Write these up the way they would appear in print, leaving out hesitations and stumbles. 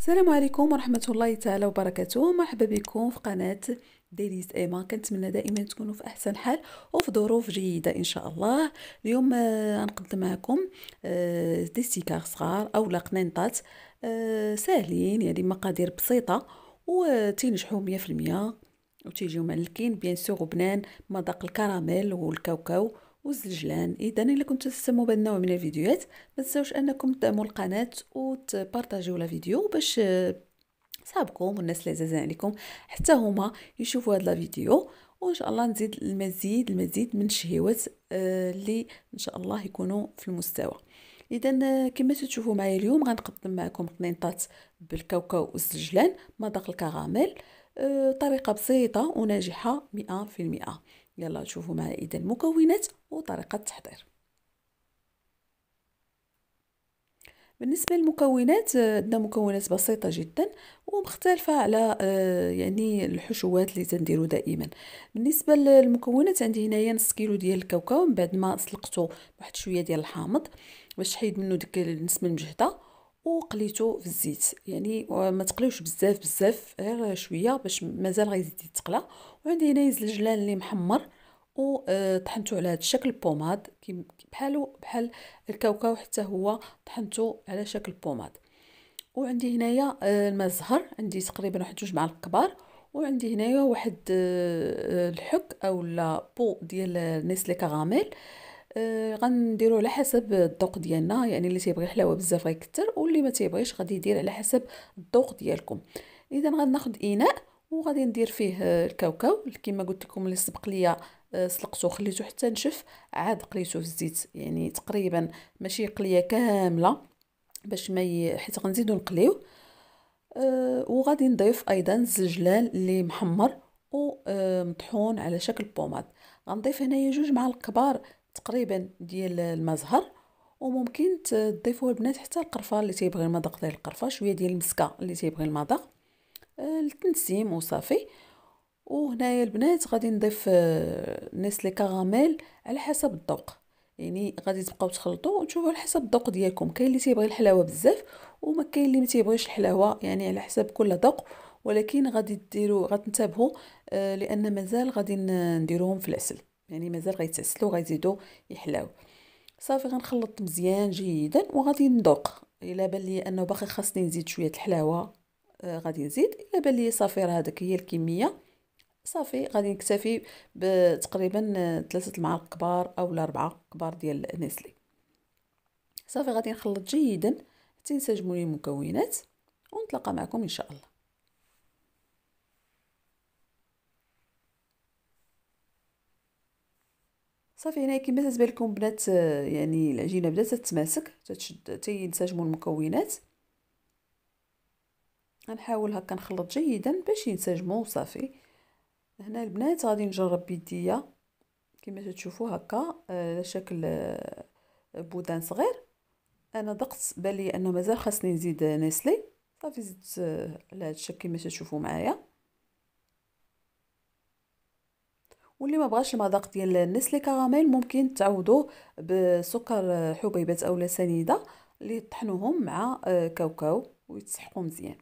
السلام عليكم ورحمة الله تعالى وبركاته. مرحبا بكم في قناة ديليز ايما. كنتمنى دائما تكونوا في احسن حال وفي ظروف جيدة ان شاء الله. اليوم غنقدم معكم دي ستيكار صغار او قنينطات ساهلين، يعني مقادير بسيطة وتنجحوا 100%، وتيجيو معلكين بيان سور وبنان، مذاق الكراميل والكاوكاو والزلجلان. اذا الا كنتوا تهتموا بهذا النوع من الفيديوهات ما تنساوش انكم تدعموا القناه وتبارطاجيو لا فيديو باش صحابكم والناس اللي عزازين عليكم حتى هما يشوفوا هاد لا فيديو، وان شاء الله نزيد المزيد من الشهيوات اللي ان شاء الله يكونوا في المستوى. اذا كما تشوفوا معايا اليوم غنقدم معكم قنينطات بالكاوكاو والزجلان مذاق الكراميل، طريقه بسيطه وناجحه 100%. يلا شوفوا معايا اذا المكونات وطريقه التحضير. بالنسبة للمكونات عندنا مكونات بسيطة جدا ومختلفة على يعني الحشوات اللي تنديرو دائما. بالنسبة للمكونات عندي هنايا نص كيلو ديال الكاوكاو من بعد ما سلقته واحد شوية ديال الحامض باش تحيد منه ديك النسمة المجهدة، وقليته في الزيت، يعني ما تقليوش بزاف غير شوية باش مازال غيزيد يتقلى. وعندي هنايا زلجلان اللي محمر وطحنته على هذا الشكل بوماد بحال الكاوكاو، حتى هو طحنته على شكل بوماد. وعندي هنايا الماء الزهر، عندي تقريبا واحد 2 معالق كبار. وعندي هنايا واحد الحك او لا بو ديال نيسلي كراميل. غنديرو على حسب الذوق ديالنا، يعني اللي تيبغي الحلاوه بزاف غيكثر واللي ما تيبغيش غادي يدير على حسب الذوق ديالكم. اذا غناخذ اناء وغادي ندير فيه الكاوكاو كما قلت لكم اللي سبق ليا، سلقته خليته حتى نشف، عاد قليته في الزيت، يعني تقريبا ماشي قليه كامله باش ما حيت غنزيدو نقليو. وغادي نضيف ايضا الزجلان اللي محمر ومطحون على شكل بوماد. غنضيف هنايا 2 معالق كبار تقريبا ديال الماء زهر، وممكن تضيفوا البنات حتى القرفه اللي تيبغي المذاق ديال القرفه، شويه ديال المسكه اللي تيبغي المذاق التنسيم وصافي. وهنايا البنات غادي نضيف نسلي كراميل على حسب الذوق، يعني غادي تبقاو تخلطوا وتشوفوا على حسب الذوق ديالكم. كاين اللي تيبغي الحلاوه بزاف وما كاين اللي ما تيبغيش الحلاوه، يعني على حسب كل ذوق. ولكن غادي ديروا غتنتبهوا لان مازال غادي نديروهم في العسل، يعني مازال غيتعسلوا غيزيدوا يحلاو. صافي غنخلط مزيان جيدا وغادي نذوق. الا بان لي انه باقي خاصني نزيد شويه الحلاوه غادي نزيد، الا بان لي صافي راه هذاك هي الكميه صافي غادي نكتفي بتقريبا 3 معالق كبار او 4 كبار ديال نسلي. صافي غادي نخلط جيدا حتى ينسجموا لي المكونات ونتلاقى معكم ان شاء الله. صافي هنا كما تتبان لكم بنات، يعني العجينه بدات تتماسك تتشد تينسجموا المكونات. غنحاول هكا نخلط جيدا باش ينسجموا صافي. هنا البنات غادي نجرب بيديا كما تشوفوا هكا على شكل بودان صغير. انا ضقت بالي انه مازال خاصني نزيد نسلي، صافي زدت على هذا الشكل كما تشوفوا معايا. واللي ما بغاش المذاق ديال النسلي كراميل ممكن تعوضوه بسكر حبيبات اولا سنيده اللي طحنوهم مع كاوكاو ويتسحقوا مزيان.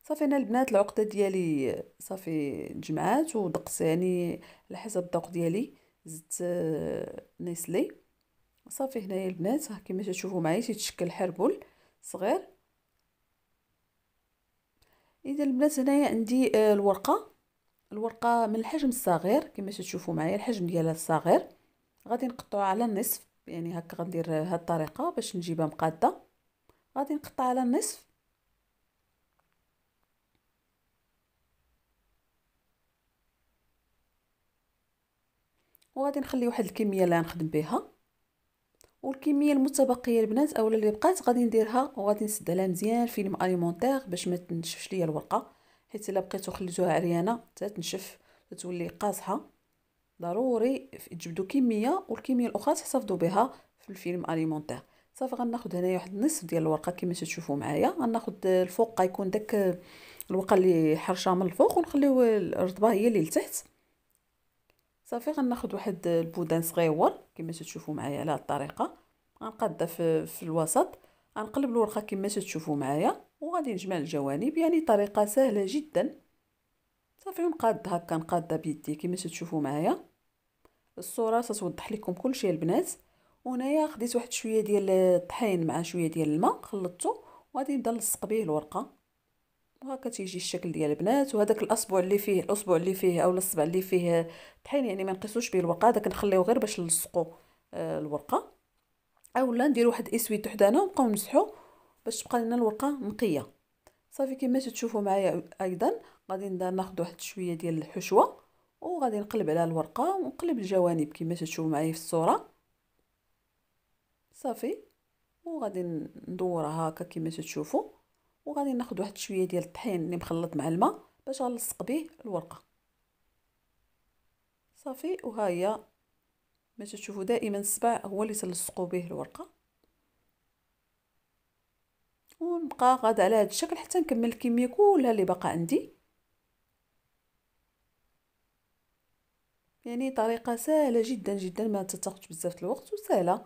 صافي انا البنات العقده ديالي صافي جمعات ودقت، يعني على حسب الذوق ديالي زدت نسلي. صافي هنايا البنات كما تشوفوا معايا تيتشكل حربل صغير. اذا البنات هنايا عندي الورقه من الحجم الصغير كما تشوفوا معايا، الحجم ديالها الصغير غادي نقطعها على النصف، يعني هكا غندير هاد الطريقه باش نجيبها مقاده. غادي نقطع على النصف وغادي نخلي واحد الكميه اللي غنخدم بها، والكميه المتبقيه البنات اولا اللي بقات غادي نديرها وغادي نسد عليها مزيان فيلم اليمونتير باش ما تنشفش ليا الورقه، حيت الا بقيتو خليتوها عريانه حتى تنشف تتولي قاصحه. ضروري تجبدوا كميه والكميه الاخرى تحتفظوا بها في الفيلم اليمونتير. صافي غناخذ هنايا واحد النصف ديال الورقه كما تشوفوا معايا. غناخذ الفوق غيكون داك الورقه اللي حرشه من الفوق ونخليو الرطبه هي اللي لتحت. صافي غناخذ واحد البودان صغيور كما تشوفوا معايا على هذه الطريقه. غنقادها في الوسط، غنقلب الورقه كما تشوفوا معايا، وغادي نجمع الجوانب. يعني طريقه سهله جدا. صافي نقاد هكا، نقادها بيدي كما تشوفوا معايا. الصوره تتوضح لكم كلشي البنات. وهنايا خديت واحد شويه ديال الطحين مع شويه ديال الماء، خلطته وغادي نبدا نلصق به الورقه. وهكا تيجي الشكل ديال البنات. وهذاك الاصبع اللي فيه او الصبع اللي فيه طحين، يعني ما نقيسوش به الورقه، هذاك نخليوه غير باش نلصقوا الورقه. اولا نديروا واحد اسويت وحدانا ونبقاو نمسحوا باش تبقى لنا الورقه نقيه. صافي كما تشوفوا معايا ايضا غادي ناخذ واحد شويه ديال الحشوه، وغادي نقلب على الورقه ونقلب الجوانب كما تشوفوا معايا في الصوره. صافي وغادي ندورها هكا كما تشوفوا، وغادي ناخذ واحد شويه ديال الطحين اللي مخلط مع الماء باش غنلصق به الورقه. صافي وها هي ما تشوفوا دائما الصبع هو اللي تلصقوا به الورقه. ونبقى غادا على هذا الشكل حتى نكمل الكميه كلها اللي باقا عندي. يعني طريقه سهله جدا جدا، ما تاخذش بزاف الوقت وسهله،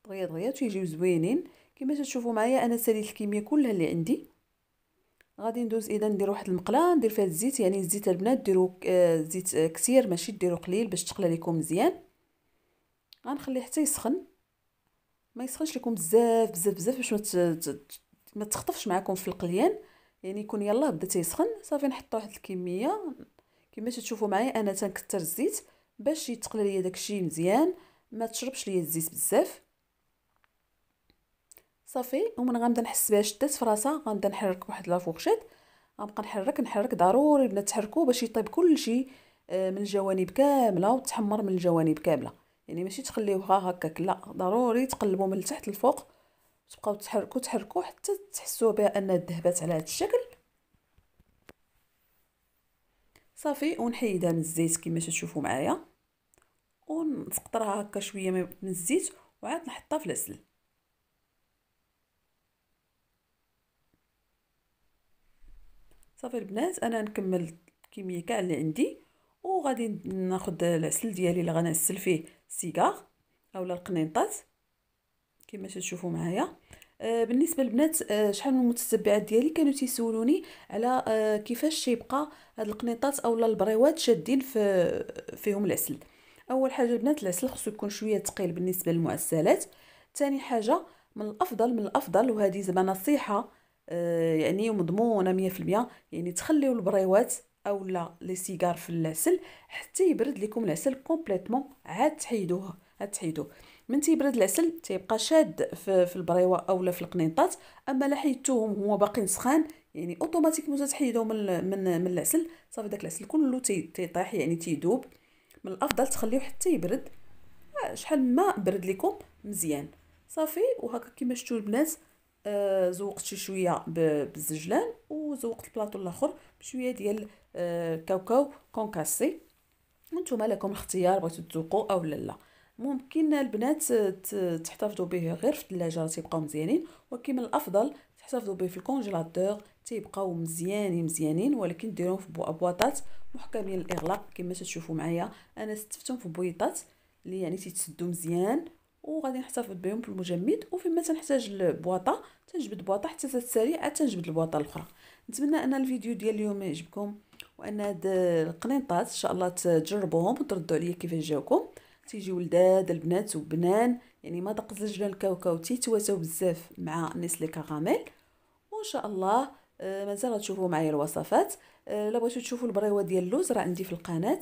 دغيا دغيا تيجيو زوينين. كما تشوفوا معايا انا ساليت الكميه كلها اللي عندي. غادي ندوز اذا ندير واحد المقله ندير فيها الزيت. يعني الزيت البنات ديروا زيت كثير ماشي ديروا قليل باش تقلى لكم مزيان. غنخليه حتى يسخن، ما يسخنش لكم بزاف بزاف بزاف باش ما تخطفش معكم في القليان. يعني يكون يلاه بدا تيسخن. صافي نحط واحد الكميه كما تشوفوا معايا انا تنكثر الزيت باش يتقلى ليا داكشي مزيان، ما تشربش ليا الزيت بزاف. صافي ومن غنبدا نحس بها شدات في راسها غنبدا نحرك واحد لافورشيط. غنبقى نحرك ضروري بنا تحركوا باش يطيب كلشي من الجوانب كامله وتحمر من الجوانب كامله. يعني ماشي تخليوها هكاك، لا ضروري تقلبوا من التحت للفوق، تبقاو تحركوا حتى تحسوا بها انها ذهبت على هذا الشكل. صافي ونحيدها من الزيت كما تشوفوا معايا، ونسقطرها هكا شويه من الزيت وعاد نحطها في العسل. صافي البنات انا نكمل الكميه كاع اللي عندي، وغادي ناخذ العسل ديالي اللي غنعسل فيه السيجار اولا القنينطات كما تشوفوا معايا. بالنسبه للبنات، شحال من المتتبعات ديالي كانوا تيسولوني على كيفاش تيبقى هاد القنيطات اولا البريوات شادين فيهم العسل. اول حاجه البنات العسل خصو يكون شويه ثقيل بالنسبه للمعسلات. ثاني حاجه من الافضل وهذه زعما نصيحه يعني ومضمونه 100%، يعني تخليو البريوات اولا لي سيجار في العسل حتى يبرد لكم العسل كومبليتوم، عاد تحيدوه. من تيبرد العسل تيبقى شاد في البريوه اولا في القنيطات. اما لا حيدتوهم هو باقي سخان، يعني اوتوماتيكمون تحيدوه من العسل، صافي داك العسل كله تيطيح يعني تيذوب. من الافضل تخليوه حتى يبرد، شحال ما برد لكم مزيان. صافي وهكا كما شفتوا البنات زوقت شويه بالزجلان، وزوقت البلاطو الاخر بشويه ديال كاوكاو كونكاسي. وانتم لكم الاختيار، بغيتو تذوقوا او لا. ممكن البنات تحتفظوا به غير في الثلاجه تيبقاو مزيانين، ولكن من الافضل تحتفظوا به في الكونجيلاتور تيبقاو مزيانين. ولكن ديروهم في بواطات محكمين الاغلاق كما تشوفوا معايا. انا استفتهم في بويطات اللي يعني تيتسدوا مزيان، وغادي نحتفظ بهم في المجمد. وفيما تنحتاج البواطه تنجبد بواطه حتى تتسالي عاد تنجبد البواطه الاخرى. نتمنى ان الفيديو ديال اليوم يعجبكم، وان هاد القنيطات ان شاء الله تجربوهم وتردوا عليا كيفاش جاوكم. تيجيو لذاذ البنات وبنان، يعني ما دق زجلان الكاوكاو تيتواتاو بزاف مع نيسلي كراميل. وان شاء الله مازال غتشوفوا معايا الوصفات. الا بغيتو تشوفوا البريوه ديال اللوز راه عندي في القناه،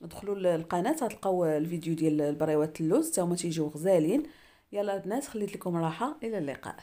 ادخلوا للقناه غتلقاو الفيديو ديال البريوات اللوز حتى هما تيجيو غزالين. يلا البنات خليت لكم راحه، الى اللقاء.